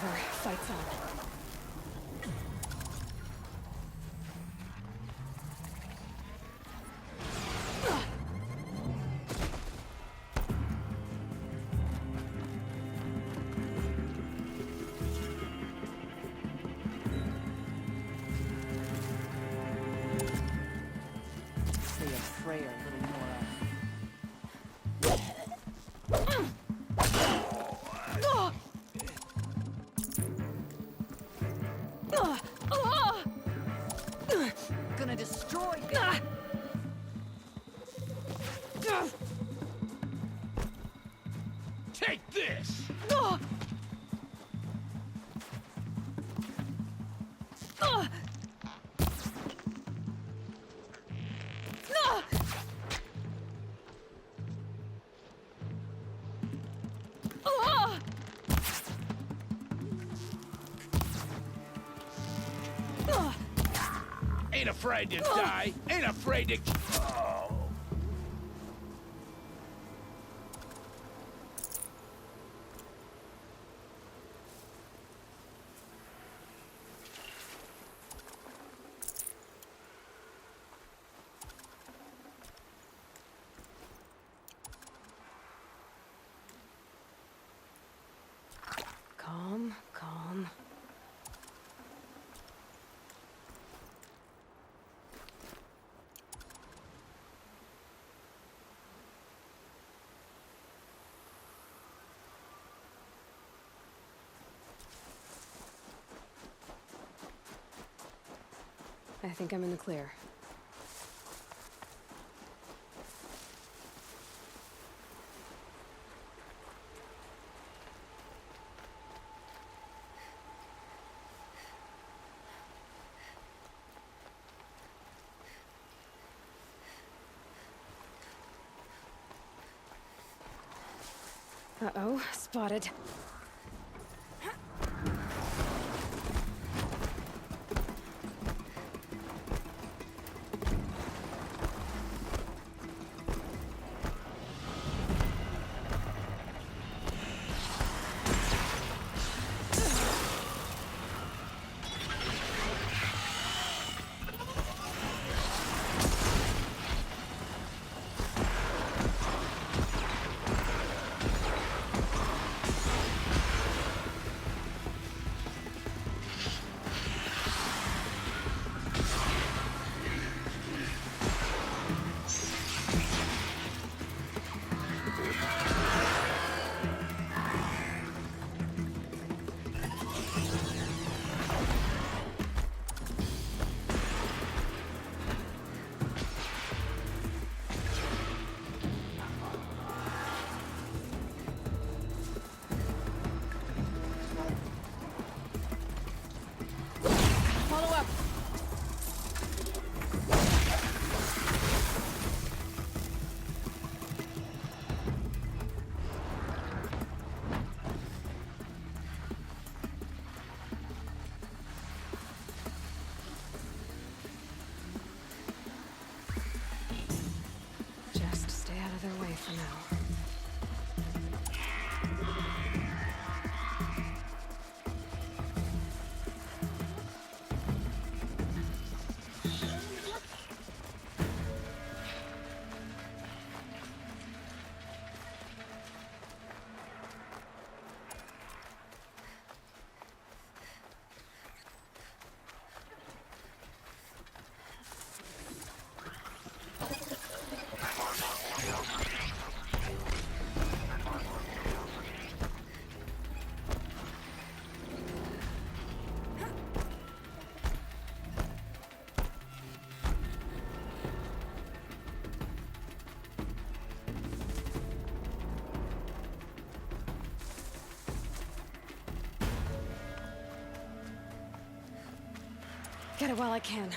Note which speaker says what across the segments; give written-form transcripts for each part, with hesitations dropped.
Speaker 1: over. Fight's on.
Speaker 2: Stay a Freya a little more out. Gonna destroy you.
Speaker 3: Take this! Ain't afraid to die. Ain't afraid to... Oh.
Speaker 1: Calm, calm. I think I'm in the clear. Uh-oh, spotted. Follow up! Just stay out of their way for now. Get it while I can.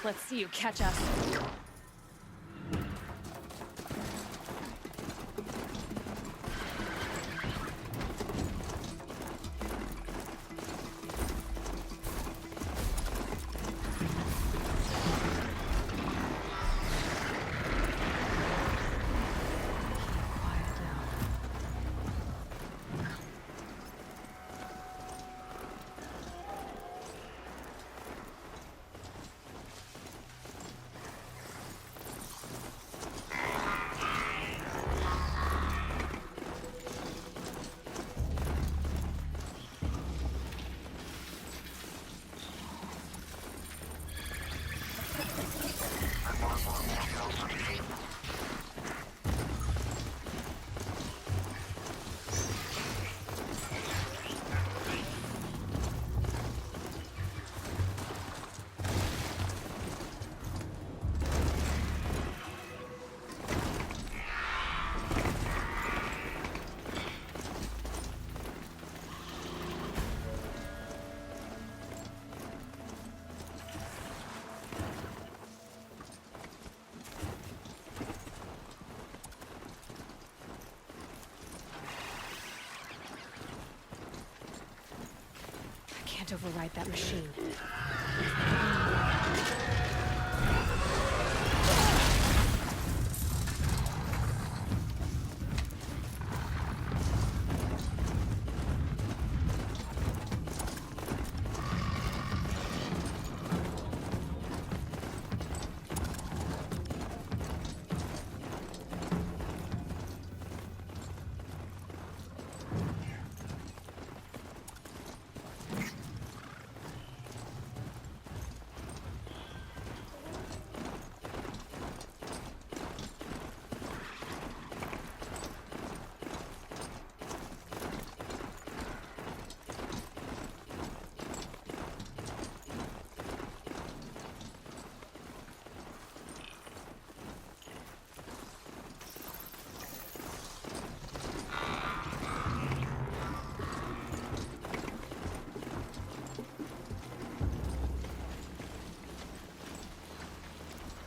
Speaker 1: Let's see you catch us. Quiet now. I can't override that machine.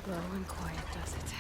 Speaker 1: Low and quiet does it.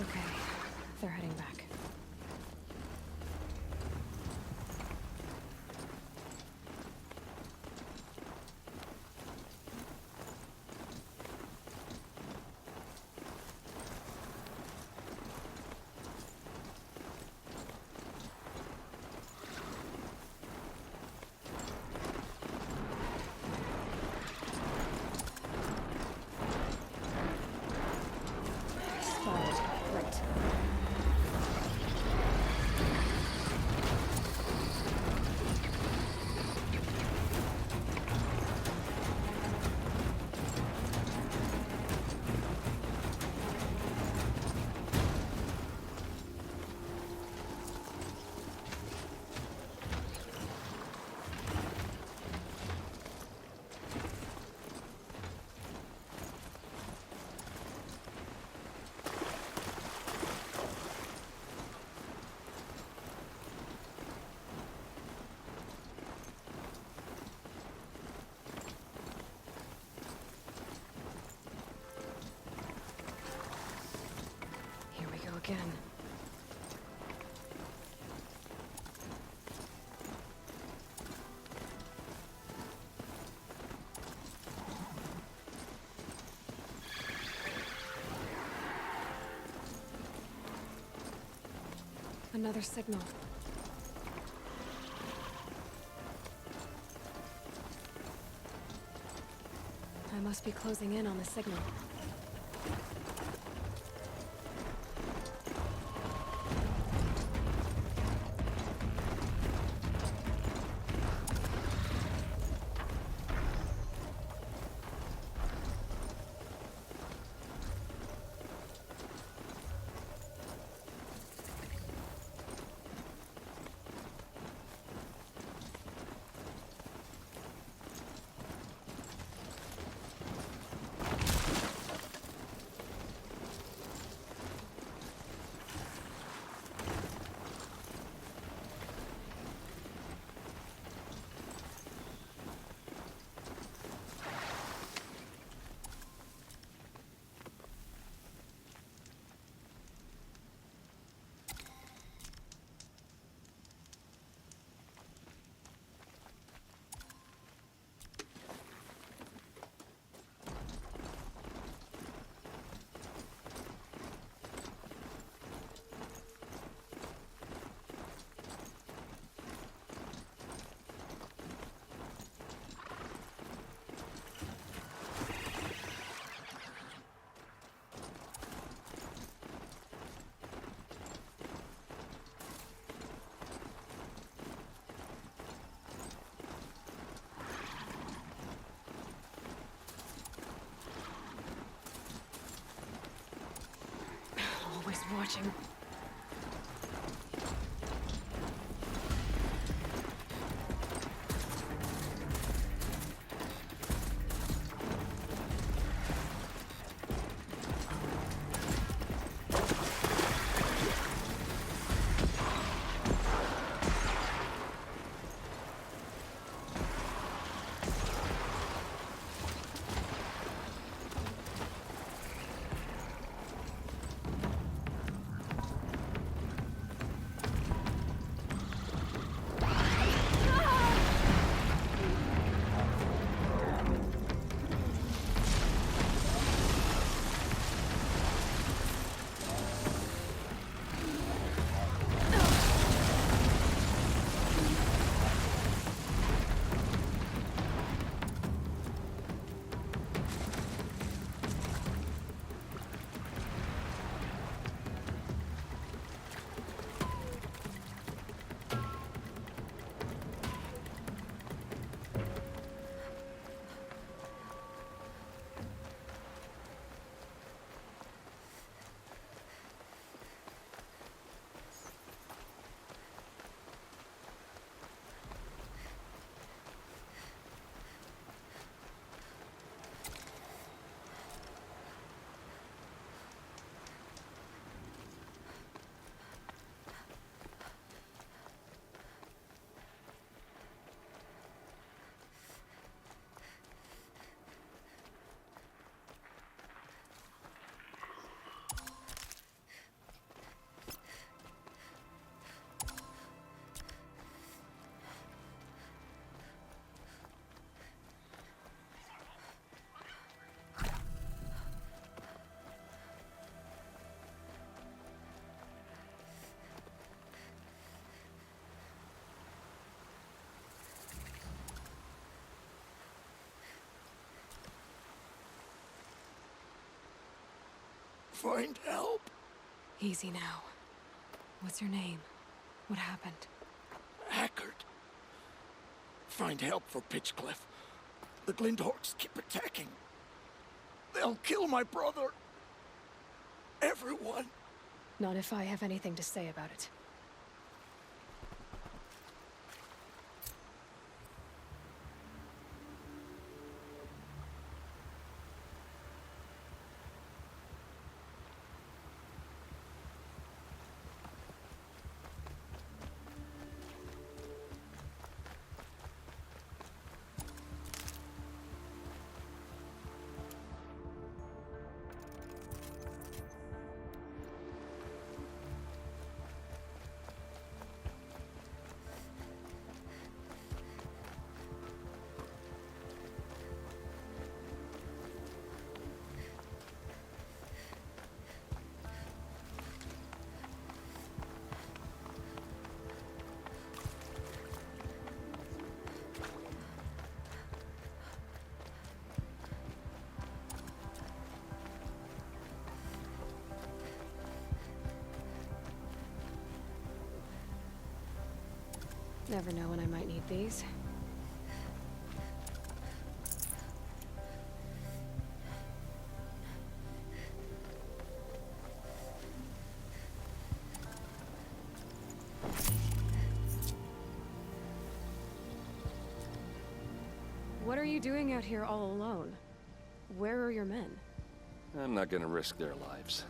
Speaker 1: Okay, they're heading back. Spotted. Right. Here we go again. Another signal. I must be closing in on the signal. watching.
Speaker 3: Find help.
Speaker 1: Easy now. What's your name? What happened?
Speaker 3: Hackard. Find help for Pitchcliff. The Glindorks keep attacking. They'll kill my brother. Everyone.
Speaker 1: Not if I have anything to say about it. Never know when I might need these. What are you doing out here all alone? Where are your men?
Speaker 4: I'm not gonna risk their lives.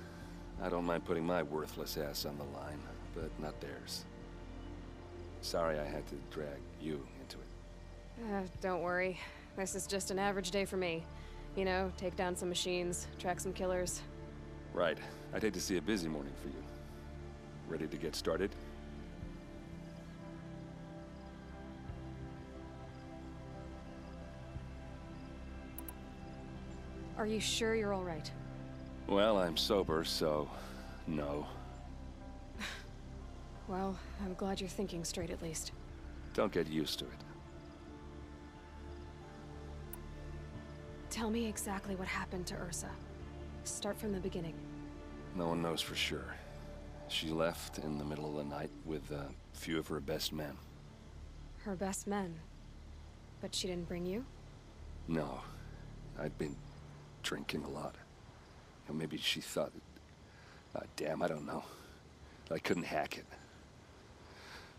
Speaker 4: I don't mind putting my worthless ass on the line, but not theirs. Sorry I had to drag you into it.
Speaker 1: Don't worry. This is just an average day for me. You know, take down some machines, track some killers.
Speaker 4: Right. I'd hate to see a busy morning for you. Ready to get started?
Speaker 1: Are you sure you're all right?
Speaker 4: Well, I'm sober, so no.
Speaker 1: Well, I'm glad you're thinking straight at least.
Speaker 4: Don't get used to it.
Speaker 1: Tell me exactly what happened to Ursa. Start from the beginning.
Speaker 4: No one knows for sure. She left in the middle of the night with a few of her best men.
Speaker 1: Her best men? But she didn't bring you?
Speaker 4: No. I'd been drinking a lot. Maybe she thought Damn, I don't know. I couldn't hack it.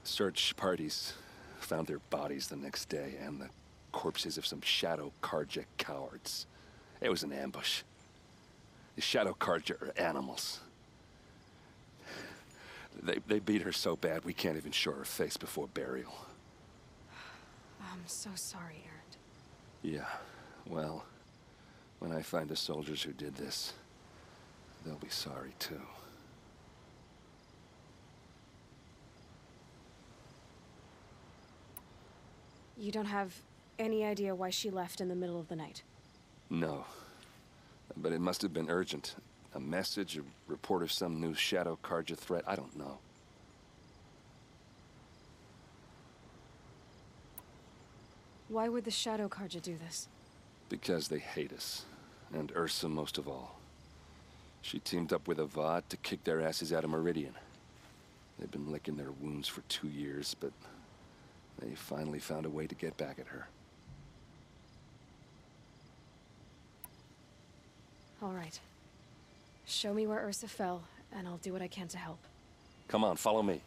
Speaker 4: Search parties found their bodies the next day and the corpses of some Shadow Carja cowards. It was an ambush. The Shadow Carja are animals. They beat her so bad we can't even show her face before burial.
Speaker 1: I'm so sorry, Erend.
Speaker 4: Yeah, well, when I find the soldiers who did this, they'll be sorry too.
Speaker 1: You don't have any idea why she left in the middle of the night?
Speaker 4: No. But it must have been urgent. A message, a report of some new Shadow Carja threat, I don't know.
Speaker 1: Why would the Shadow Carja do this?
Speaker 4: Because they hate us. And Ursa most of all. She teamed up with Avad to kick their asses out of Meridian. They've been licking their wounds for 2 years, but they finally found a way to get back at her.
Speaker 1: All right. Show me where Ursa fell, and I'll do what I can to help.
Speaker 4: Come on, follow me.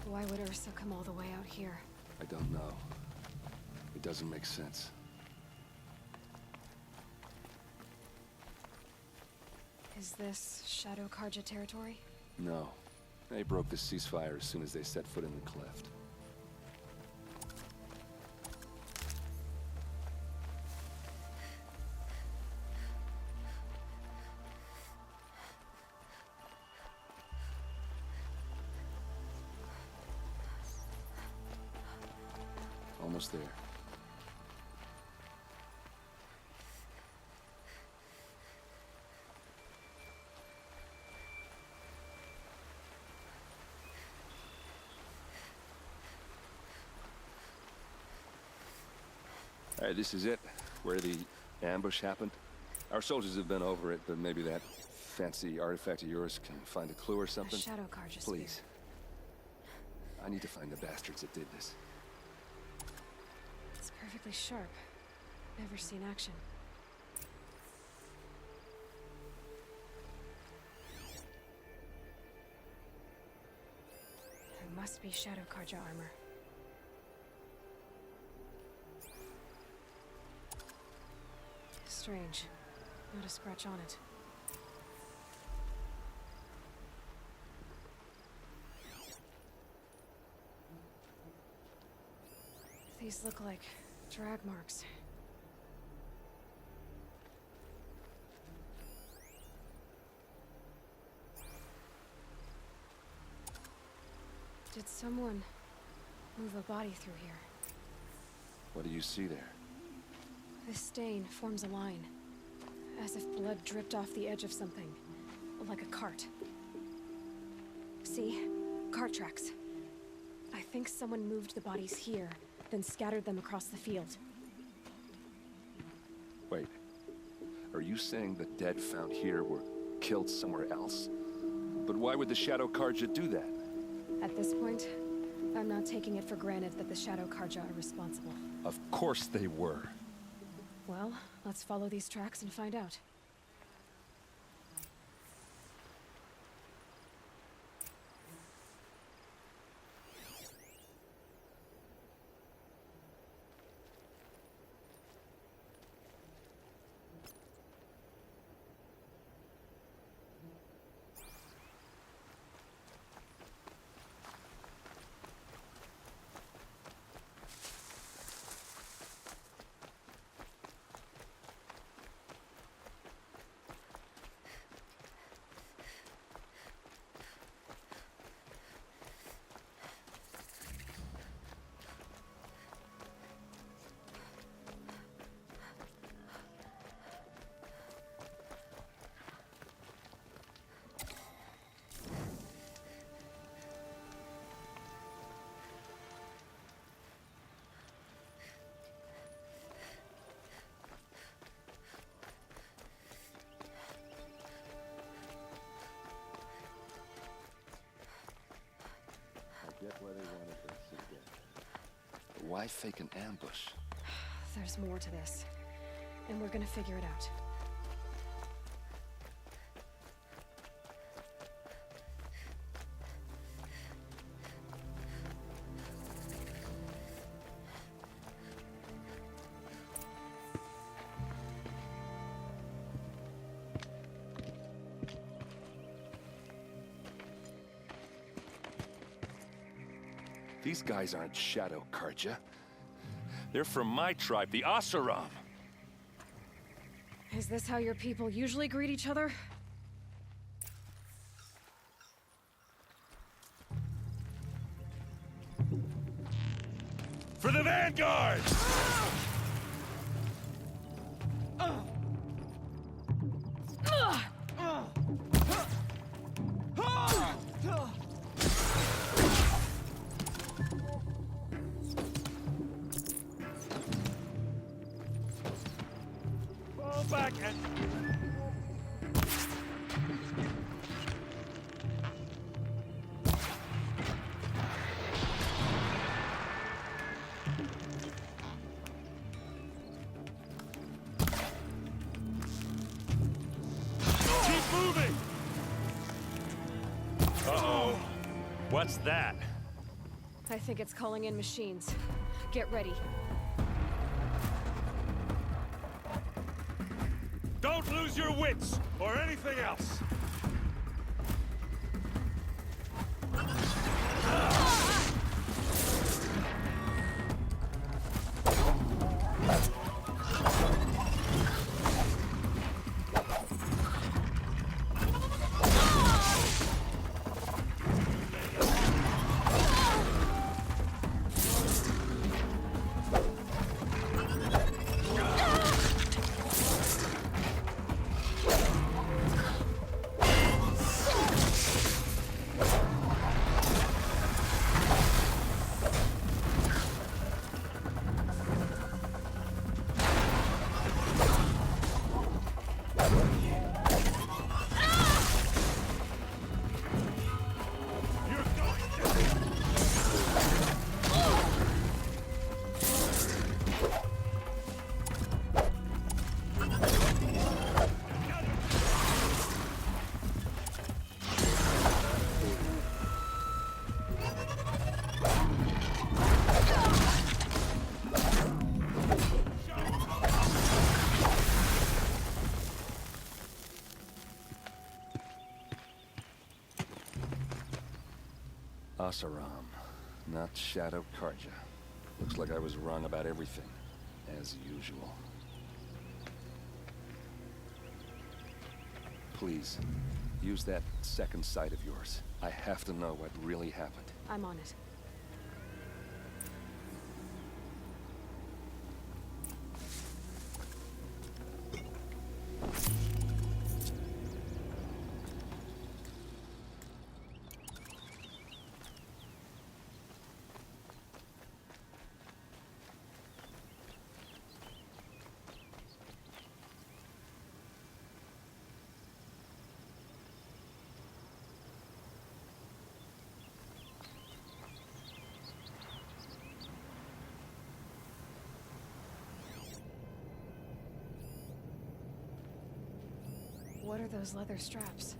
Speaker 1: Why would Ursa come all the way out here?
Speaker 4: I don't know. It doesn't make sense.
Speaker 1: Is this Shadow Carja territory?
Speaker 4: No. They broke the ceasefire as soon as they set foot in the cleft. Almost there. All right, this is it, where the ambush happened. Our soldiers have been over it, but maybe that fancy artifact of yours can find a clue or something.
Speaker 1: A Shadow Carja spear.
Speaker 4: Please. I need to find the bastards that did this.
Speaker 1: It's perfectly sharp. Never seen action. There must be Shadow Carja armor. Strange. Not a scratch on it. These look like drag marks. Did someone move a body through here?
Speaker 4: What do you see there?
Speaker 1: This stain forms a line, as if blood dripped off the edge of something, like a cart. See? Cart tracks. I think someone moved the bodies here, then scattered them across the field.
Speaker 4: Wait. Are you saying the dead found here were killed somewhere else? But why would the Shadow Carja do that?
Speaker 1: At this point, I'm not taking it for granted that the Shadow Carja are responsible.
Speaker 4: Of course they were.
Speaker 1: Well, let's follow these tracks and find out.
Speaker 4: Why fake an ambush?
Speaker 1: There's more to this. And we're gonna figure it out.
Speaker 4: These guys aren't Shadow Karja. They're from my tribe, the Oseram.
Speaker 1: Is this how your people usually greet each other?
Speaker 3: For the Vanguard! Fall back and... Keep moving!
Speaker 5: Uh-oh. What's that?
Speaker 1: I think it's calling in machines. Get ready.
Speaker 3: Don't lose your wits, or anything else!
Speaker 4: Oseram, not Shadow Karja. Looks like I was wrong about everything, as usual. Please, use that second sight of yours. I have to know what really happened.
Speaker 1: I'm on it. What are those leather straps?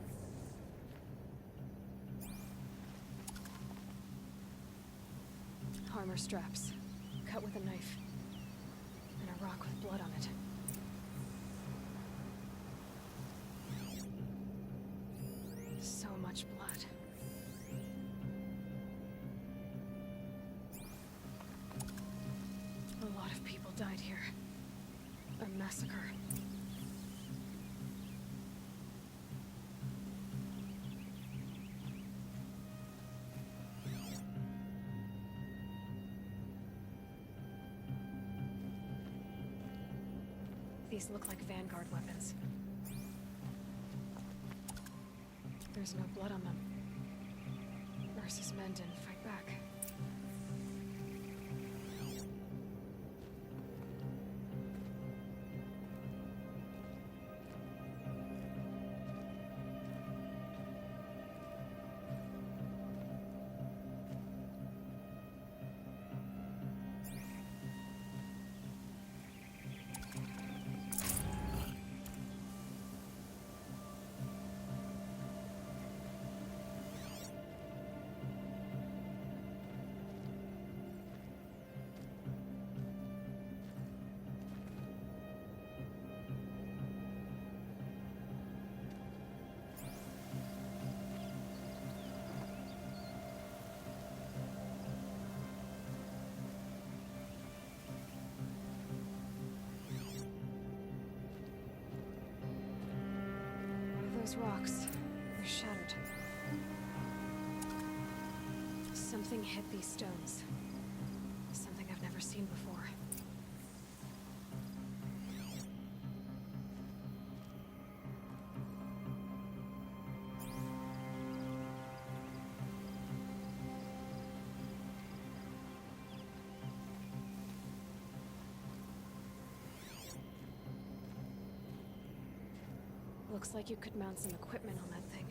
Speaker 1: Armor straps, cut with a knife, and a rock with blood on it. So much blood. A lot of people died here. A massacre. These look like Vanguard weapons. There's no blood on them. Ursa's men didn't fight back. those rocks. They're shattered. Something hit these stones. Something I've never seen before. Looks like you could mount some equipment on that thing.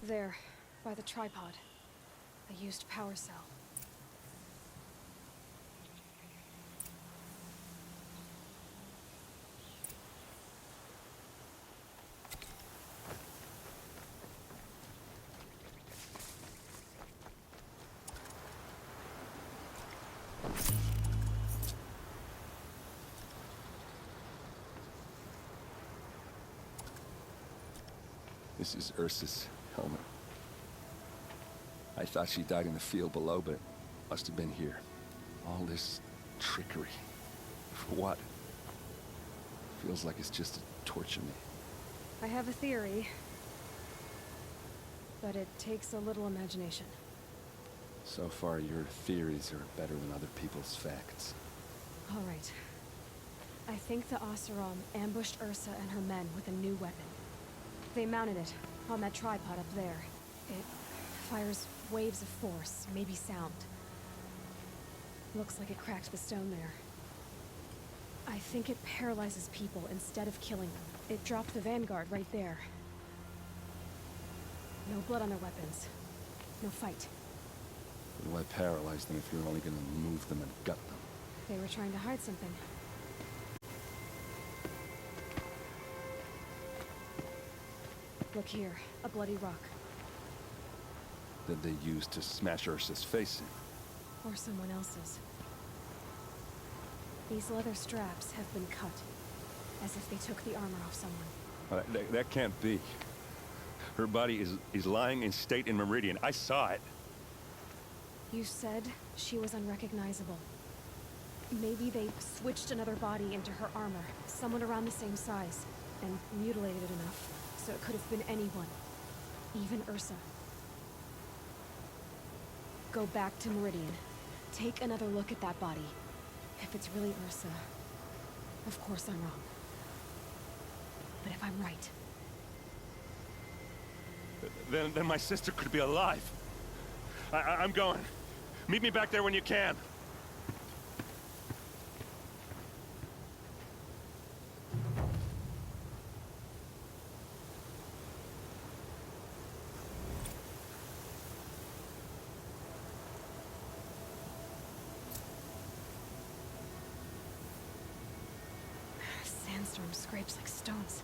Speaker 1: There, by the tripod. A used power cell.
Speaker 4: This is Ursa's helmet. I thought she died in the field below, but must have been here. All this trickery. For what? Feels like it's just to torture me.
Speaker 1: I have a theory, but it takes a little imagination.
Speaker 4: So far, your theories are better than other people's facts.
Speaker 1: All right. I think the Oseram ambushed Ursa and her men with a new weapon. They mounted it on that tripod up there. It fires waves of force, maybe sound. Looks like it cracked the stone there. I think it paralyzes people instead of killing them. It dropped the Vanguard right there. No blood on their weapons. No fight.
Speaker 4: But why paralyze them if you're only gonna move them and gut them?
Speaker 1: They were trying to hide something. Look here, a bloody rock.
Speaker 4: That they used to smash Ursa's face in.
Speaker 1: Or someone else's. These leather straps have been cut, as if they took the armor off someone.
Speaker 4: That can't be. Her body is lying in state in Meridian. I saw it.
Speaker 1: You said she was unrecognizable. Maybe they switched another body into her armor, someone around the same size, and mutilated it enough, so it could have been anyone. Even Ursa. Go back to Meridian. Take another look at that body. If it's really Ursa, of course I'm wrong. But if I'm right...
Speaker 5: Then my sister could be alive. I'm going. Meet me back there when you can.
Speaker 1: Sandstorm scrapes like stones.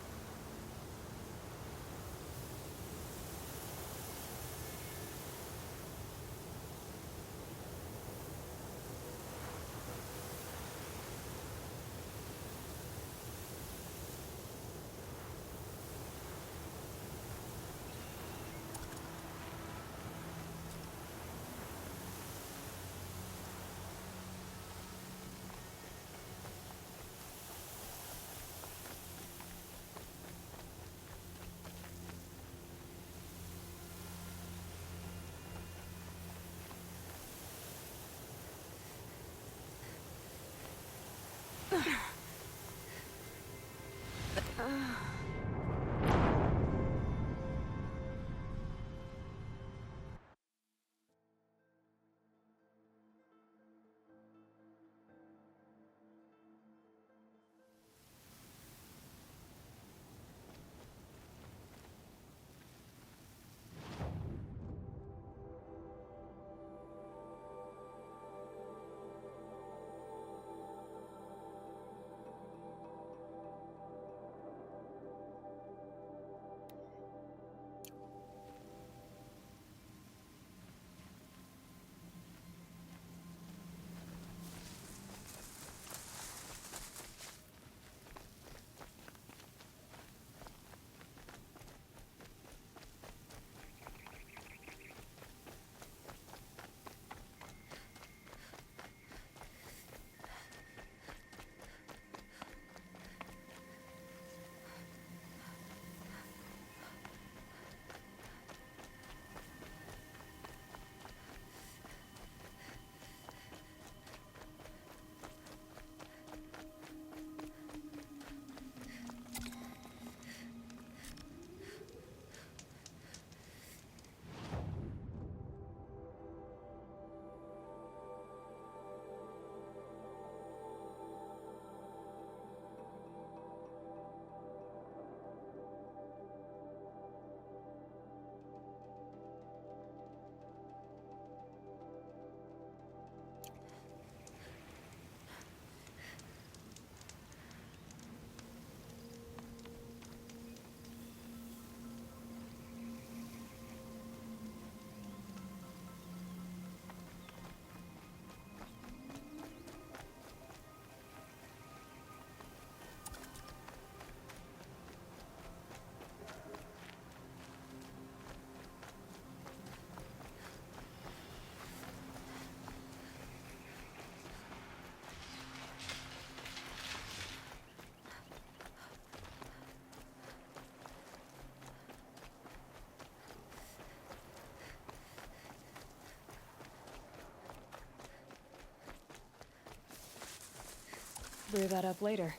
Speaker 1: brew that up later.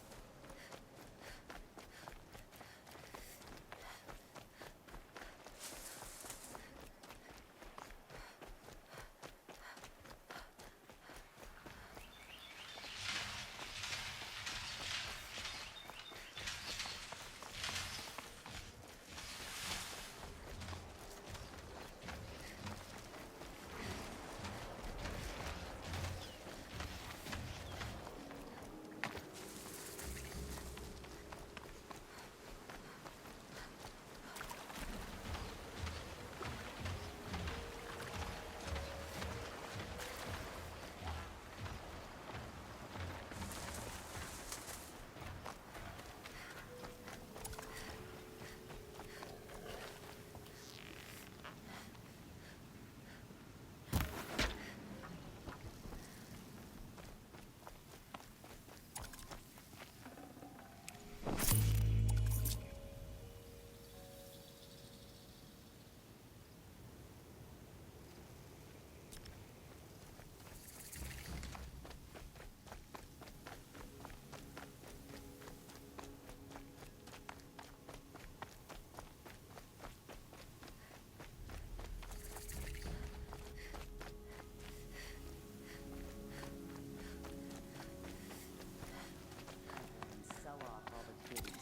Speaker 2: Sell off all the goodies.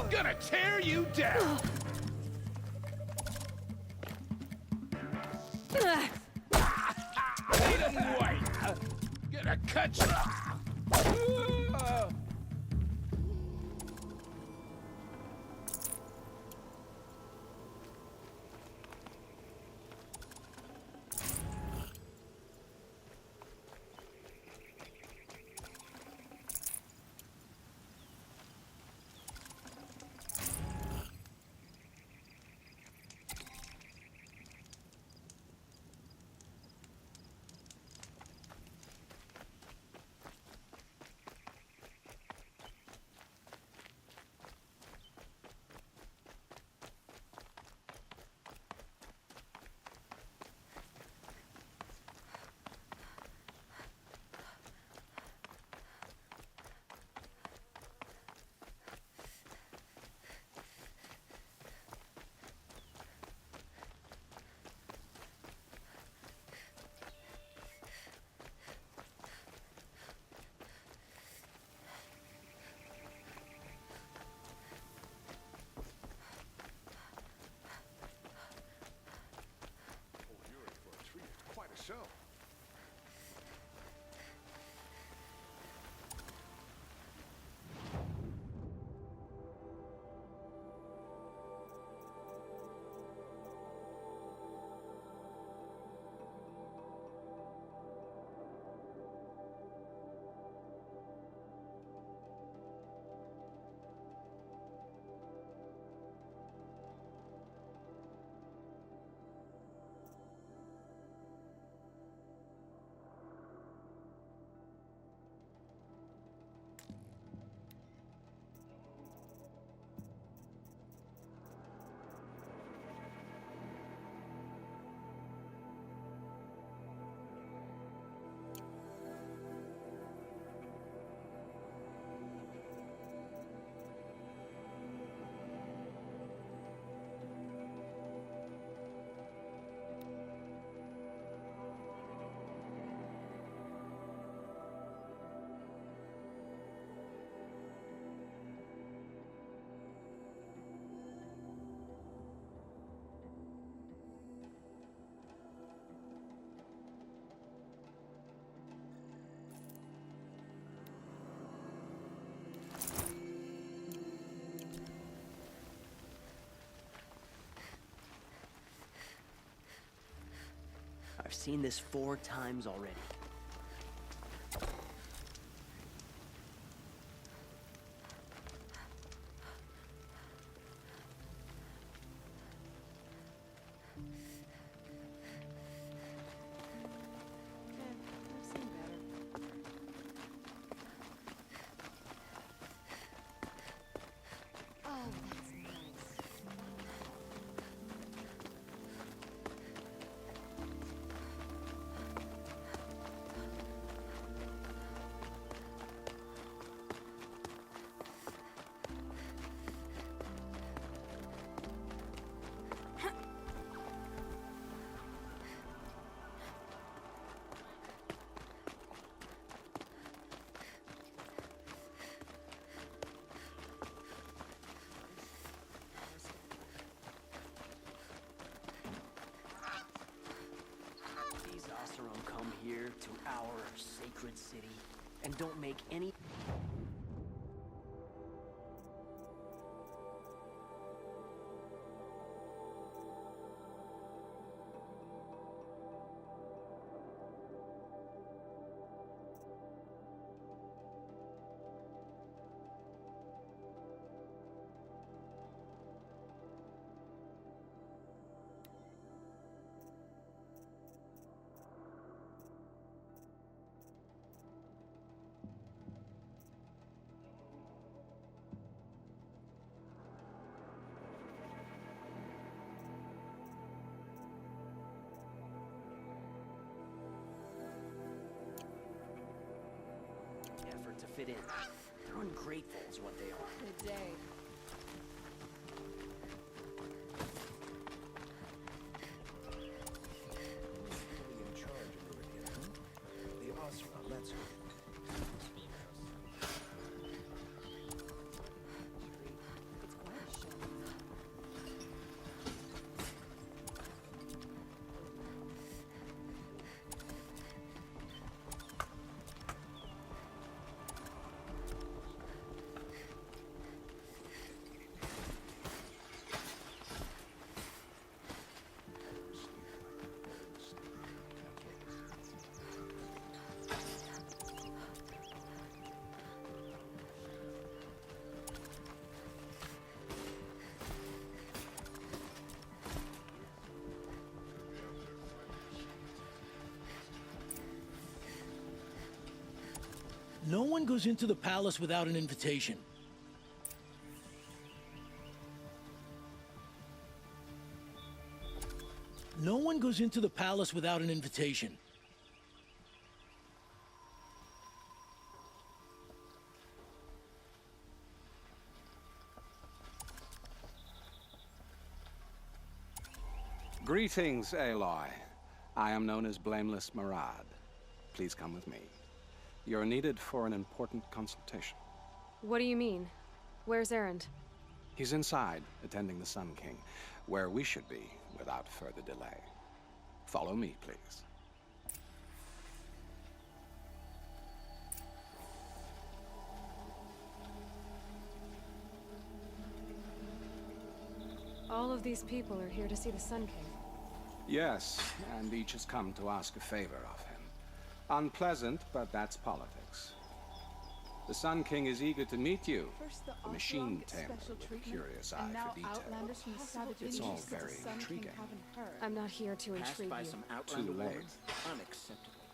Speaker 3: Gonna tear you down! Need 'em white! Gonna cut you!
Speaker 4: Quite a show.
Speaker 6: I've seen this 4 times already. our sacred city, and don't make any... effort to fit in. They're ungrateful is what they are.
Speaker 1: Good day.
Speaker 7: In charge of Meridian. The Osra, that's who.
Speaker 1: It's quite a show.
Speaker 8: No one goes into the palace without an invitation. No one goes into the palace without an invitation.
Speaker 9: Greetings, Aloy. I am known as Blameless Marad. Please come with me. You're needed for an important consultation.
Speaker 1: What do you mean? Where's Erend?
Speaker 9: He's inside, attending the Sun King, where we should be without further delay. Follow me, please.
Speaker 1: All of these people are here to see the Sun King.
Speaker 9: Yes, and each has come to ask a favor of him. Unpleasant, but that's politics. The Sun King is eager to meet you. The machine tamer with a curious eye for detail. It's all very intriguing.
Speaker 1: I'm not here to
Speaker 2: Passed
Speaker 1: intrigue
Speaker 2: by
Speaker 1: you.
Speaker 2: some Outlander
Speaker 9: Too late.
Speaker 2: woman? Unacceptable.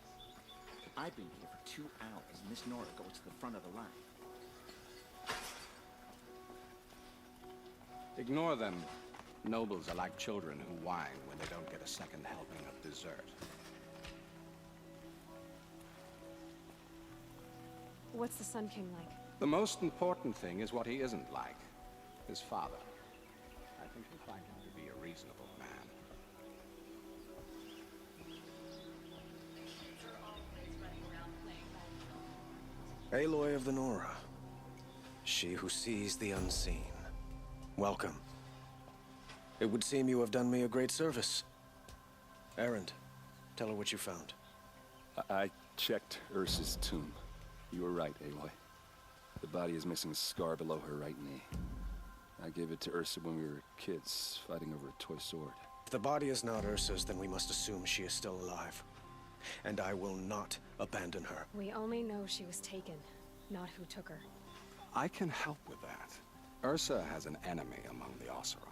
Speaker 2: I've been here for 2 hours. Miss Nora goes to the front of the line.
Speaker 9: Ignore them. Nobles are like children who whine when they don't get a second helping of dessert.
Speaker 1: What's the Sun King like?
Speaker 9: The most important thing is what he isn't like. His father. I think you'll find him to be a reasonable man.
Speaker 7: Aloy of the Nora. She who sees the unseen. Welcome. It would seem you have done me a great service. Erend, tell her what you found.
Speaker 4: I checked Ursa's tomb. You were right, Aloy. The body is missing a scar below her right knee. I gave it to Ursa when we were kids, fighting over a toy sword.
Speaker 7: If the body is not Ursa's, then we must assume she is still alive. And I will not abandon her.
Speaker 1: We only know she was taken, not who took her.
Speaker 9: I can help with that. Ursa has an enemy among the Oseram.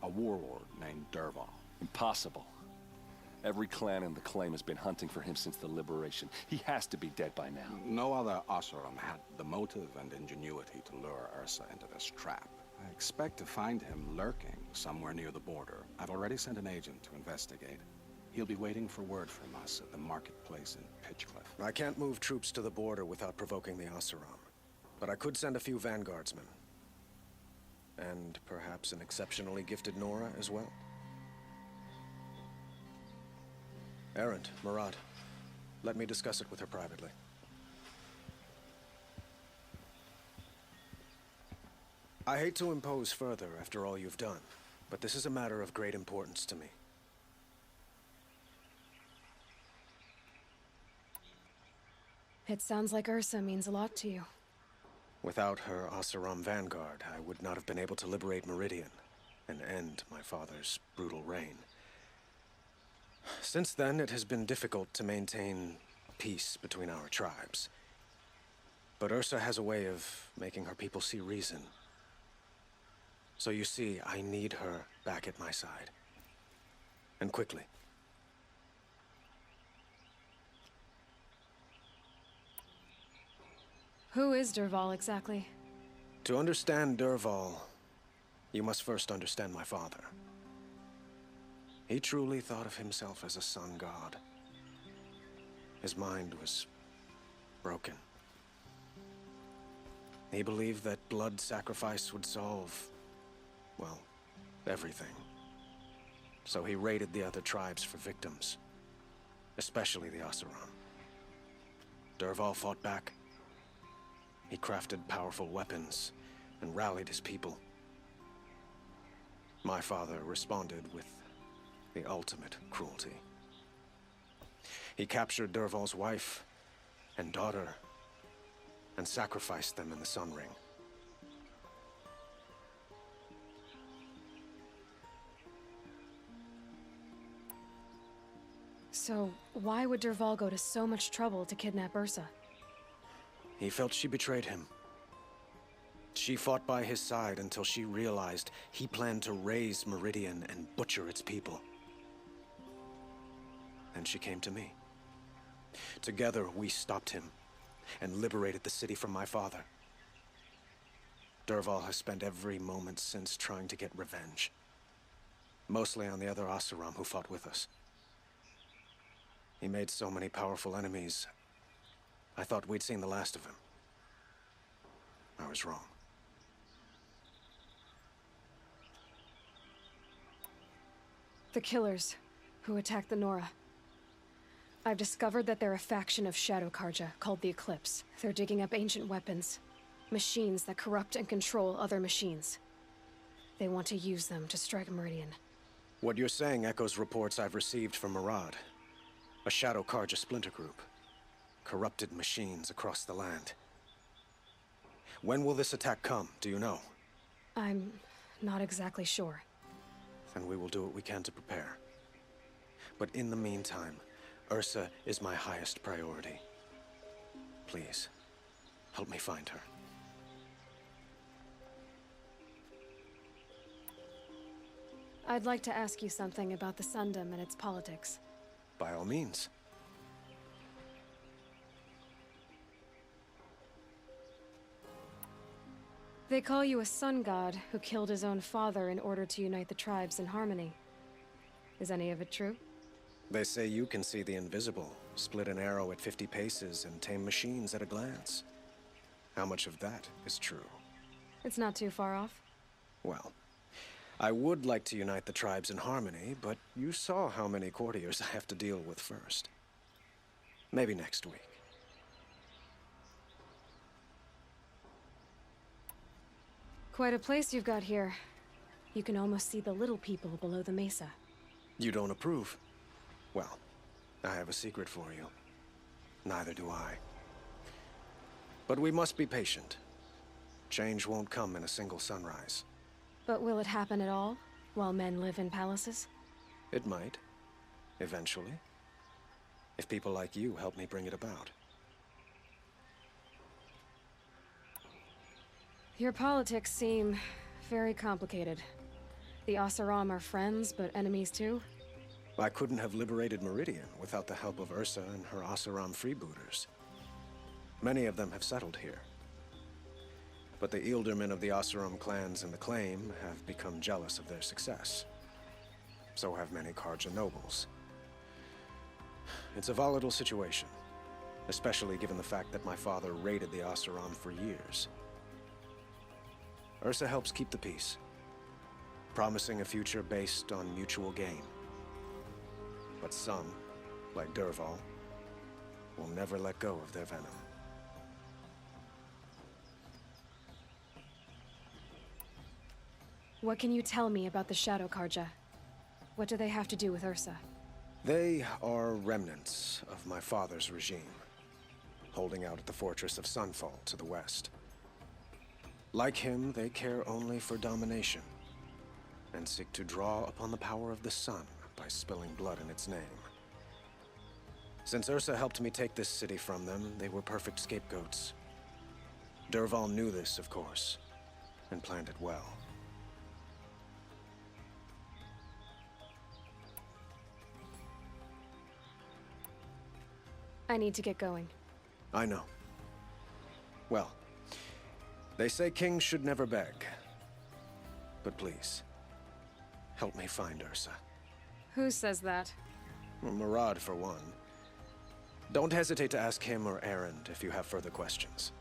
Speaker 9: A warlord named Dervahl.
Speaker 4: Impossible. Every clan in the claim has been hunting for him since the liberation. He has to be dead by now.
Speaker 9: No other Oseram had the motive and ingenuity to lure Ursa into this trap. I expect to find him lurking somewhere near the border. I've already sent an agent to investigate. He'll be waiting for word from us at the marketplace in Pitchcliff.
Speaker 7: I can't move troops to the border without provoking the Oseram. But I could send a few vanguardsmen. And perhaps an exceptionally gifted Nora as well. Erend, Marad, let me discuss it with her privately. I hate to impose further after all you've done, but this is a matter of great importance to me.
Speaker 1: It sounds like Ursa means a lot to you.
Speaker 7: Without her Oseram vanguard, I would not have been able to liberate Meridian and end my father's brutal reign. Since then, it has been difficult to maintain peace between our tribes. But Ursa has a way of making her people see reason. So you see, I need her back at my side. And quickly.
Speaker 1: Who is Dervahl exactly?
Speaker 7: To understand Dervahl, you must first understand my father. He truly thought of himself as a sun god. His mind was broken. He believed that blood sacrifice would solve, well, everything. So he raided the other tribes for victims, especially the Oseram. Dervahl fought back. He crafted powerful weapons and rallied his people. My father responded with the ultimate cruelty. He captured Dervahl's wife and daughter and sacrificed them in the Sun Ring.
Speaker 1: So, why would Dervahl go to so much trouble to kidnap Ursa?
Speaker 7: He felt she betrayed him. She fought by his side until she realized he planned to raise Meridian and butcher its people. Then she came to me. Together, we stopped him and liberated the city from my father. Dervahl has spent every moment since trying to get revenge. Mostly on the other Oseram who fought with us. He made so many powerful enemies, I thought we'd seen the last of him. I was wrong.
Speaker 1: The Killers, who attacked the Nora. I've discovered that they're a faction of Shadow Karja, called the Eclipse. They're digging up ancient weapons. Machines that corrupt and control other machines. They want to use them to strike Meridian.
Speaker 7: What you're saying echoes reports I've received from Murad. A Shadow Karja splinter group. Corrupted machines across the land. When will this attack come, do you know?
Speaker 1: I'm not exactly sure.
Speaker 7: Then we will do what we can to prepare. But in the meantime, Ursa is my highest priority. Please, help me find her.
Speaker 1: I'd like to ask you something about the Sundom and its politics.
Speaker 7: By all means.
Speaker 1: They call you a sun god who killed his own father in order to unite the tribes in harmony. Is any of it true?
Speaker 7: They say you can see the invisible, split an arrow at 50 paces, and tame machines at a glance. How much of that is true?
Speaker 1: It's not too far off.
Speaker 7: Well, I would like to unite the tribes in harmony, but you saw how many courtiers I have to deal with first. Maybe next week.
Speaker 1: Quite a place you've got here. You can almost see the little people below the mesa.
Speaker 7: You don't approve? Well, I have a secret for you. Neither do I. But we must be patient. Change won't come in a single sunrise.
Speaker 1: But will it happen at all, while men live in palaces?
Speaker 7: It might. Eventually. If people like you help me bring it about.
Speaker 1: Your politics seem very complicated. The Oseram are friends, but enemies too?
Speaker 7: I couldn't have liberated Meridian without the help of Ursa and her Oseram freebooters. Many of them have settled here. But the Ealdormen of the Oseram clans in the Claim have become jealous of their success. So have many Karja nobles. It's a volatile situation, especially given the fact that my father raided the Oseram for years. Ursa helps keep the peace, promising a future based on mutual gain. But some, like Dervahl, will never let go of their venom.
Speaker 1: What can you tell me about the Shadow Karja? What do they have to do with Ursa?
Speaker 7: They are remnants of my father's regime. holding out at the fortress of Sunfall to the west. Like him, they care only for domination, and seek to draw upon the power of the sun by spilling blood in its name. Since Ursa helped me take this city from them, they were perfect scapegoats. Dervahl knew this, of course, and planned it well.
Speaker 1: I need to get going.
Speaker 7: I know. Well, they say kings should never beg. But please, help me find Ursa.
Speaker 1: Who says that?
Speaker 7: Well, Murad, for one. Don't hesitate to ask him or Erend if you have further questions.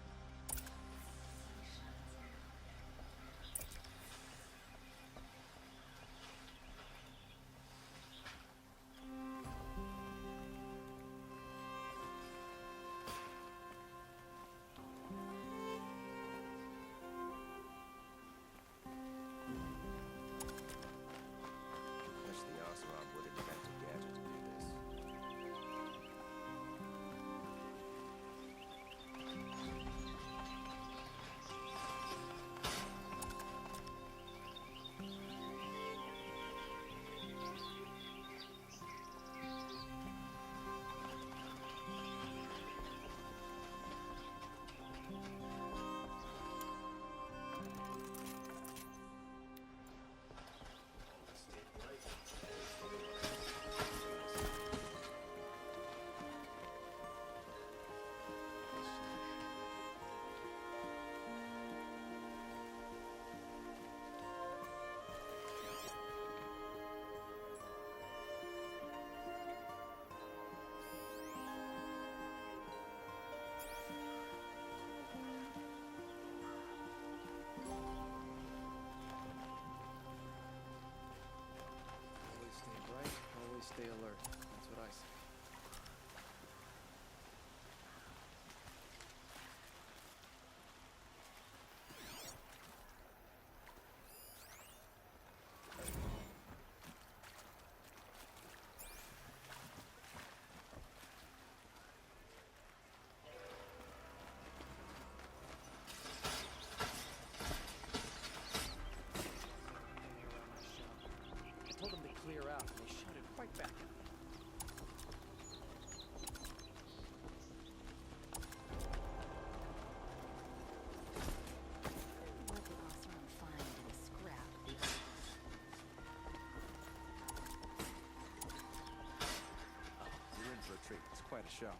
Speaker 10: Stay alert. That's what I say. I told them to clear out, and they shouted right back at me.
Speaker 11: What did Oseram find in the scrap of the earth?
Speaker 10: Oh, we're in for a treat. It's quite a show.